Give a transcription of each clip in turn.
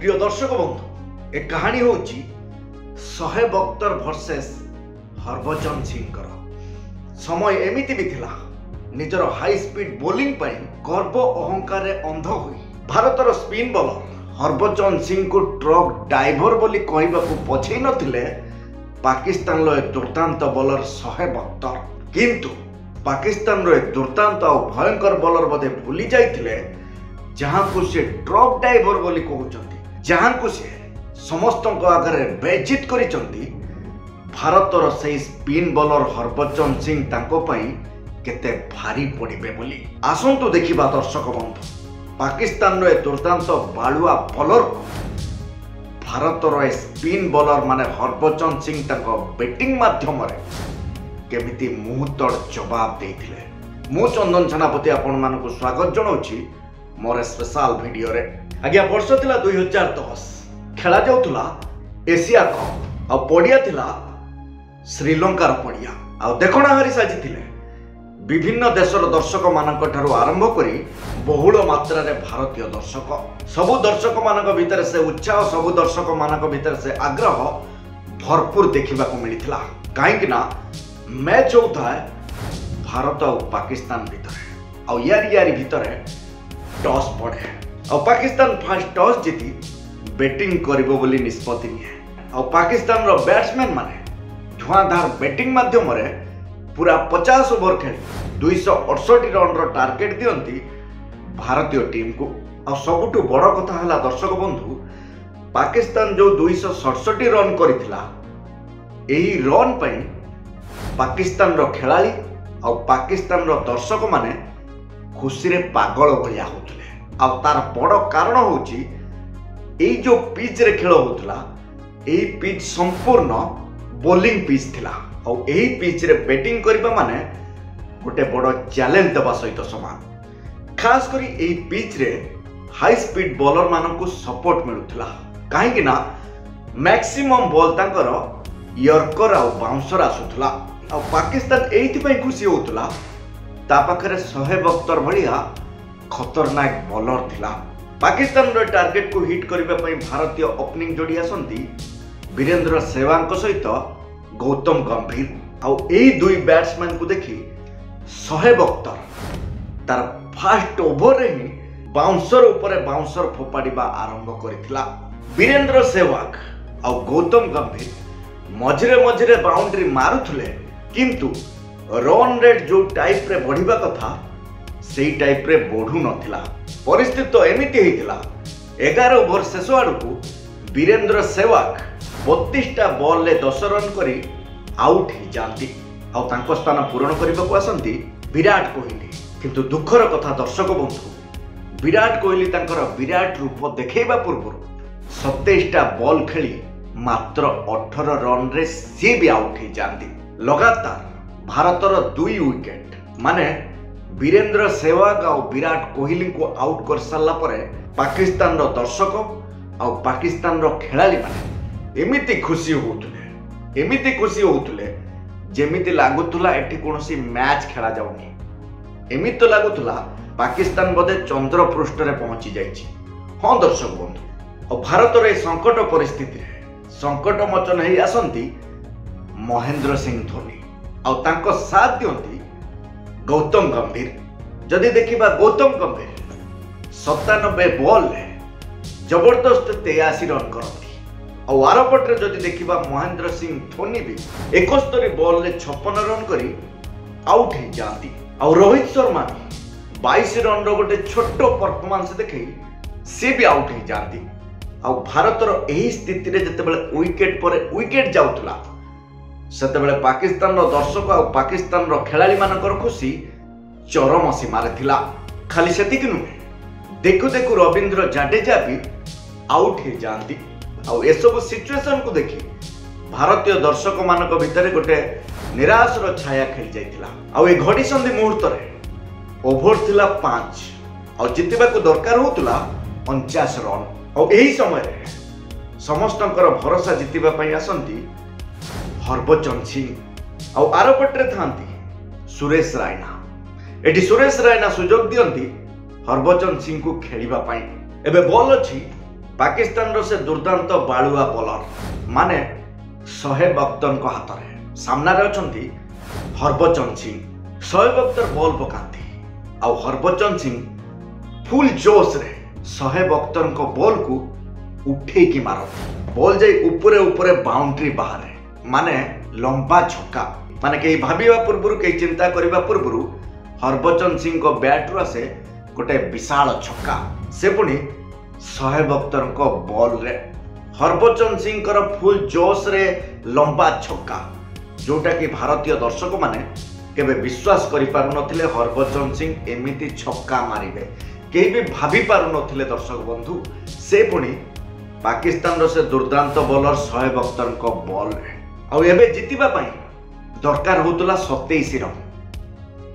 प्रिय दर्शक बंधु ए कहानी होची सोहेब अख्तर वर्सेस हरभजन सिंह समय एमिति भी थिला निजर हाई स्पीड बोलिंग पर गर्व अहंकार अंध हुई भारतर स्पिन बॉलर हरभजन सिंह को ट्रक ड्राइवर बोली कहवाकू पछे नथिले पाकिस्तान रो दुर्दांत बॉलर सोहेब अख्तर किंतु पाकिस्तान रो दुर्दांत और भयंकर बॉलर बोधे भूली जाइथिले जहां को से ट्रक ड्राइवर बोली कहउचंती जहां को से समस्त आगे बेइज्जत करिचंती भारतर से स्पिन बॉलर हरभजन सिंह तांको पई केते भारी पड़िबे बोली आसंतु देखिबा दर्शक बंधु पाकिस्तान रो दुर्दांत बालुआ बॉलर भारतर स्पिन बॉलर माने हरभजन सिंह तांको बैटिंग माध्यम केमिति मुहूर्तर जवाब देथिले मु चंदन सेनापति आपण मानकु स्वागत जणाउछि मोर स्पेशल वीडियो रे आज्ञा वर्ष थिला 2010 खेला जाउथला एशिया कप आ पडिया थिला श्रीलंकार पडिया आ देखणा हारी साजिथिले विभिन्न देशर दर्शक मानक ठारू आरंभ करी बहुल मात्रा रे भारतीय दर्शक सबु दर्शक मानक भीतर से उत्साह सबु दर्शक मानक भीतर से आग्रह भरपूर देखा मिलता कहीं मैच होता है भारत और पाकिस्तान भितर यारी भितर टॉस पड़े और पाकिस्तान फास्ट टॉस जीति बैटिंग करिबो बोली निष्पत्ति निए और पाकिस्तान रो बैट्समैन माने धुआंधार बैटिंग माध्यम रे पूरा 50 ओवर खेली 268 रन रो टार्गेट दियंती भारतीय टीम को और सबुठु बड़ कथा हला दर्शक बंधु पाकिस्तान जो 267 रन करिथिला एही रन पई पाकिस्तान रो खिलाड़ी और पाकिस्तान रो दर्शक माने खुशी रे पागल भलिया होतले आ तार बड़ कारण होची एई जो पिच रे खेल होतला एई पिच संपूर्ण बॉलिंग पिच थिला और एही पिच रे बैटिंग करबा माने गोटे बड़ चैलेंज देबा सहित समान खास करी एही पिच रे हाई स्पीड बॉलर मानकु सपोर्ट मिलुथिला काहे कि ना मैक्सिमम बॉल तांकर यॉर्कर और बाउंसर आसुथला और पाकिस्तान एइथि पई खुशी होतला ता पाखरे सोहेब अख्तर भलिया खतरनाक बॉलर थिला पाकिस्तान रो टार्गेट को हिट करबा पई भारतीय ओपनिंग जोड़ी आसंती वीरेंद्र सहवाग सहित गौतम गंभीर और एई दुई बैट्समैन को देखी सोहेब अख्तर तार फास्ट ओवर रे ही बाउंसर ऊपर बाउंसर फोपाड़िबा आरंभ करिथिला वीरेंद्र सहवाग और गौतम गंभीर मझिरे मझिरे बाउंड्री मारुथले किंतु रन रेट जो टाइप रे बढ़िबा कथा सेई टाइप रे बढ़ू नथिला परिस्थिति तो एमिति हेतिला 11 ओवर शेष आडकू वीरेंद्र सहवाग 32टा बॉल ले 10 रन करी आउट ही जांती और तांको स्थान पूरण करबा को आसंती विराट कोहली किंतु दुखर कथा दर्शक बंधु विराट कोहली तांकर विराट रूप देखैबा पूर्व 27टा बॉल खेली मात्र 18 रन रे सी भी आउट ही जांती लगातार भारतर 2 विकेट माने वीरेंद्र सहवाग और विराट कोहली को आउट कर सारला परे पाकिस्तान रो दर्शक और पाकिस्तान रो खिलाड़ी माने एमिति खुशी होउतले जेमिति लागुतुला एठी कोनोसी मैच खेला जाउनी एमिति तो लागुतुला पाकिस्तान बोधे चंद्र पृष्ठ रे पहुंची जाइछि हां दर्शक बंधु और भारत रे संकट परिस्थिति रे संकट मोचन हेई आसंती महेंद्र सिंह धोनी और तांको साथ दियंती गौतम गंभीर जदि देखिबा गौतम गंभीर 97 बॉल ले जबरदस्त 83 रन करती और आरपटे जदि देखिबा महेंद्र सिंह धोनी भी 71 बॉल ले 56 रन करी आउट ही जाती और रोहित शर्मा भी 22 रन रो गोटे छोटो परफॉर्मेंस देखै से भी आउट ही जाती और भारतर एही स्थिति रे जतेबेले विकेट पर विकेट जाउतला सेतेबेले पाकिस्तान रो दर्शक और पाकिस्तान रो खिलाड़ी मानकर खुशी चरम सीमारे थिला खाली सेतिक नुहे देखु देखु रविंद्र जाडेजा भी आउट ही जाती और ए सब सिचुएशन को देखि भारतीय दर्शक मानक भितर गोटे निराश रो छाया खेल जाइतिला और ए घड़ी संधि मुहूर्त रे ओवर थिला 5 और जितिबा को दरकार होतला 49 रन और एही समय रे समस्तंकर भरोसा जितिबा पई आसंती हरभजन सिंह और आरपटे थांती सुरेश रायना एटी सुरेश रायना सुजोग दियंती हरभजन सिंह को खेलिबा पई एबे बॉल अछि पाकिस्तान रो से दुर्दांत बालुआ बॉलर माने शोएब अख्तर को हाथ में सामना रे अछंती हरभजन सिंह। शोएब अख्तर बॉल पकांती आ हरभजन सिंह फुल जोश रे शोएब अख्तर को बॉल को उठे की मारती। बॉल जाई ऊपरे ऊपरे बाउंड्री बाहर माने लंबा छक्का। माने कई भाबिबा पूर्वरु कई चिंता करिबा पूर्वरु हरभजन सिंह को बैट रो से गोटे विशाल छक्का से पुणी शोएब अख्तर को बॉल रे हरभजन सिंह कर फुल जोश रे लंबा छक्का जोटा कि भारतीय दर्शक माने केबे विश्वास करि पारु नथिले हरभजन सिंह एमिति छक्का मारिबे। केही भी भाबी पारु नथिले दर्शक बंधु से पुणी पाकिस्तान रो से दुर्दांत बॉलर शोएब अख्तर को बॉल रे आ एबे जितिबा पई दरकार होतला 27 रन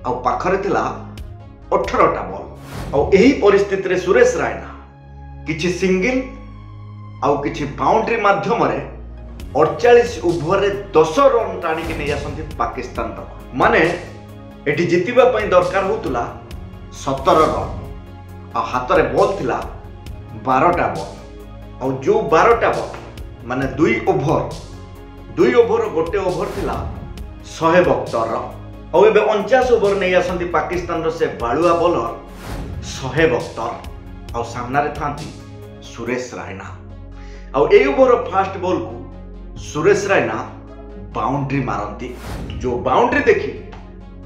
आ पाखरे थिला 18टा बॉल। आ एही परिस्थिति रे सुरेश रायना किछि सिंगल आ किछि बाउंड्री माध्यम रे 48 ओवर रे 10 रन टाणी के नै आसंती पाकिस्तान तक। माने एठी जितिबा पई दरकार होतला 17 रन आ हाथ रे बॉल थिला 12टा बॉल आ जो 12टा बॉल माने 2 ओवर गोटे ओवर थिला शोएब अख्तर और एबे 49 ओवर नहीं आसंती पाकिस्तान रो से बालुआ बॉलर शोएब अख्तर और सामना रे थांती सुरेश रायना और ए ओवर फास्ट बॉल को सुरेश रायना बाउंड्री मारती। जो बाउंड्री देखी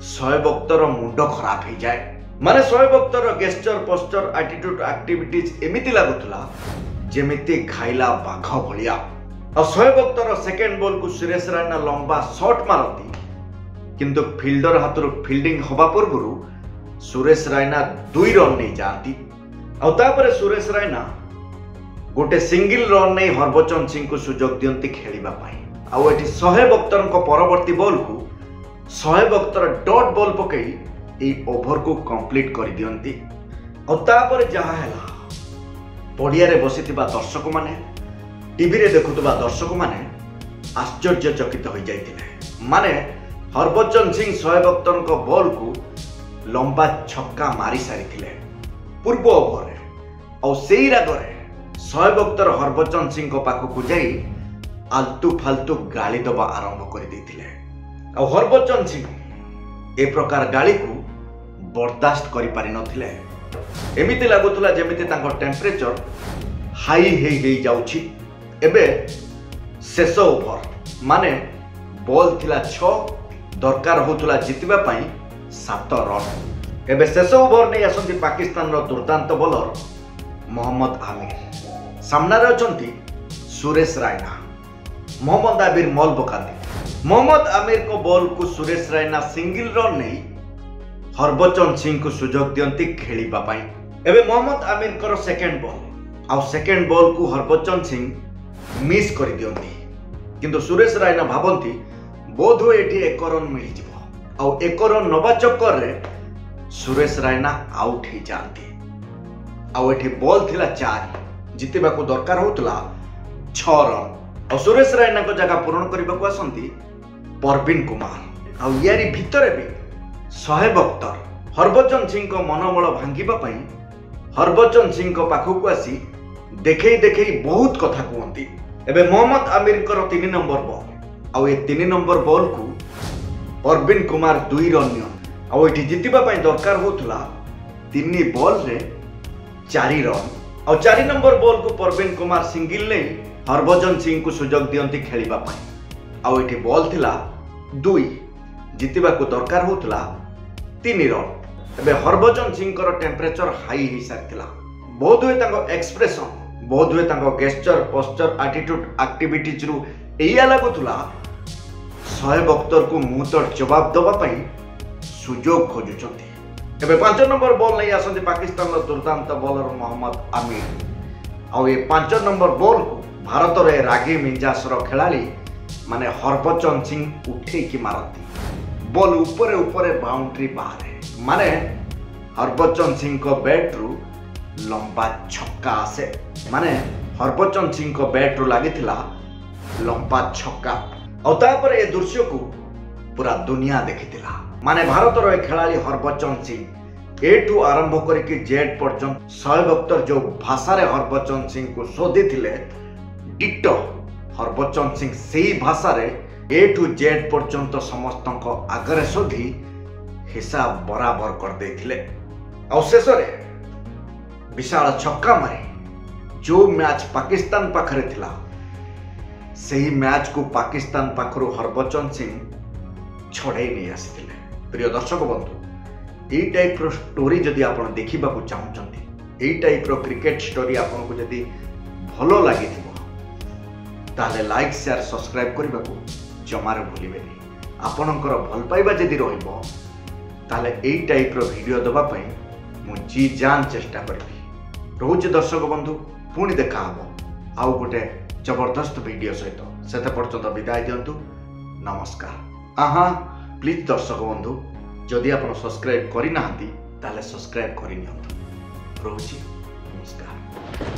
शोएब अख्तर मुंड खराब हो जाए। माने Shoaib Akhtar gesture posture attitude activities एमिति लागुतला जेमिति खाइला बाघ भलिया। और शोएब अख्तर सेकेंड बॉल को सुरेश रायना लंबा शॉट मारती किंतु फिल्डर हाथरू फील्डिंग हवा पूर्व सुरेश रायना 2 रन नहीं जाती और तापर सुरेश रायना गोटे सिंगल रन नहीं हरभजन सिंह को सुजोग दियंती खेलिबा पाई। आउ एठी शोएब अख्तर को परवर्ती बॉल को शोएब अख्तर डॉट बॉल पकई ए ओवर को कंप्लीट कर दियंती और तापर जहा हैला पड़िया रे बसिथिबा दर्शक माने टीवी रे देखुतबा दर्शक माने आश्चर्यचकित हो जाइतिले। माने हरभजन सिंह शोएब अख्तर को बॉल को लंबा छक्का मारी सारी पूर्व ओवर रे और सेई रागरे शोएब अख्तर हरभजन सिंह को पाखक जाई आलतू फालतू गाली दबा आरंभ कर देथिले और हरभजन सिंह ए प्रकार गाली को बर्दाश्त करि पारि नथिले। एमिति लागुतला जेमिति तांको टेम्परेचर हाई हे जाउछि। एबे शेष ओवर माने बॉल थिला 6 दरकार होतला जितिबा पई 7 रन। एबे शेष ओवर नै आसंती पाकिस्तान रो दुर्दांत बॉलर मोहम्मद आमिर सामना रे अछंती सुरेश रायना। मोहम्मद आमिर मॉल पकांती। मोहम्मद आमिर को बॉल को सुरेश रायना सिंगल रन नै हरभजन सिंह को सुजोग दियंती खेलिबा पई। एबे मोहम्मद आमिर को सेकेंड बॉल आ सेकेंड बॉल को हरभजन सिंह मिस कर दियंती किंतु सुरेश रायना भाबंती बोध हुए एठी 1 रन मिली जिवो आ 1 रन नबा चक्कर रे सुरेश रायना आउट हो जाती। आ एठी बॉल थिला 4 जितिबा को दरकार होतला 6 रन और सुरेश रायना को जगह पूर्ण करबा को आसंती परवीन कुमार। आ यारी भितरे भी शोएब अख्तर हरभजन सिंह को मनोबल भांगिबा पई हरभजन सिंह को पाखक आसी देखई देखई बहुत कथा कहती। एबे मोहम्मद आमिर कर 3 नंबर बॉल आउ ए 3 नंबर बॉल को परवीन कुमार 2 रन नियन आउ एठी जितिबा पई दरकार होतला 3 बॉल रे 4 रन आउ 4 नंबर बॉल को परवीन कुमार सिंगल नै हरभजन सिंह को सुजोग दियंती खेलिबा पई आउ एठी बॉल थिला 2 जितिबा को दरकार होतला 3 रन। एबे हरभजन सिंह कर टेम्परेचर हाई हो सारिथिला। बहुत हुए तांको एक्सप्रेशन बहुत हुए तांको गेस्चर पोस्चर एटीट्यूड एक्टिविटीज रु एया लागुतला शोएब अख्तर को मुंहतोड़ जवाब दबा पई सुजोग खोजुचंती। एबे 5 नंबर बॉल नै आसंती पाकिस्तान रो दुर्दांत बॉलर मोहम्मद आमिर आ ए 5 नंबर बॉल को भारत रे रागी मिंजास रो खिलाड़ी माने हरभजन सिंह उठे की मारती। बॉल ऊपर ऊपर बाउंड्री बाहर माने हरभजन सिंह को बैट रु लंबा छक्का आसे। माने हरभजन सिंह को बैट रु लागिथिला लंबा छक्का और तापर ए दृश्य को पूरा दुनिया देखिथिला। माने भारत रो खिलाड़ी हरभजन सिंह ए ठू आरंभ करके जेड पर्यंत शोएब अख्तर जो भाषा रे हरभजन सिंह को शोधी थिले डिटो हरभजन सिंह सेही भाषा रे ए ठू जेड पर्यंत समस्त आगरे शोधी हिसाब बराबर कर देथिले। शेष विशाल छक्का मारी जो मैच पाकिस्तान पाखरे थिला सही मैच को पाकिस्तान पाखरु हरभजन सिंह छड़ाई नहीं आसीथिले। प्रिय दर्शक बंधु यही टाइप रो स्टोरी जदि आपण देखिबा को चाहउचंती, यही टाइप रो क्रिकेट स्टोरी आपण को जदि भलो लागिथिबो ताले लाइक शेयर सब्सक्राइब करबा को जमारे भूलिबेनी। आपणकर भल पाइबा जदि रहइबो ताले यही टाइप रो वीडियो दबा पई मु जी जान चेष्टा करबी। रोज दर्शक बंधु पुणी देखा हबो आउ गोटे जबरदस्त वीडियो सहित। सेते पर्यंत विदाय दियंतु, नमस्कार। प्लीज दर्शक बंधु जदि आपण सब्सक्राइब करि नाहंती ताले सब्सक्राइब करि नियंतु। रोजी नमस्कार।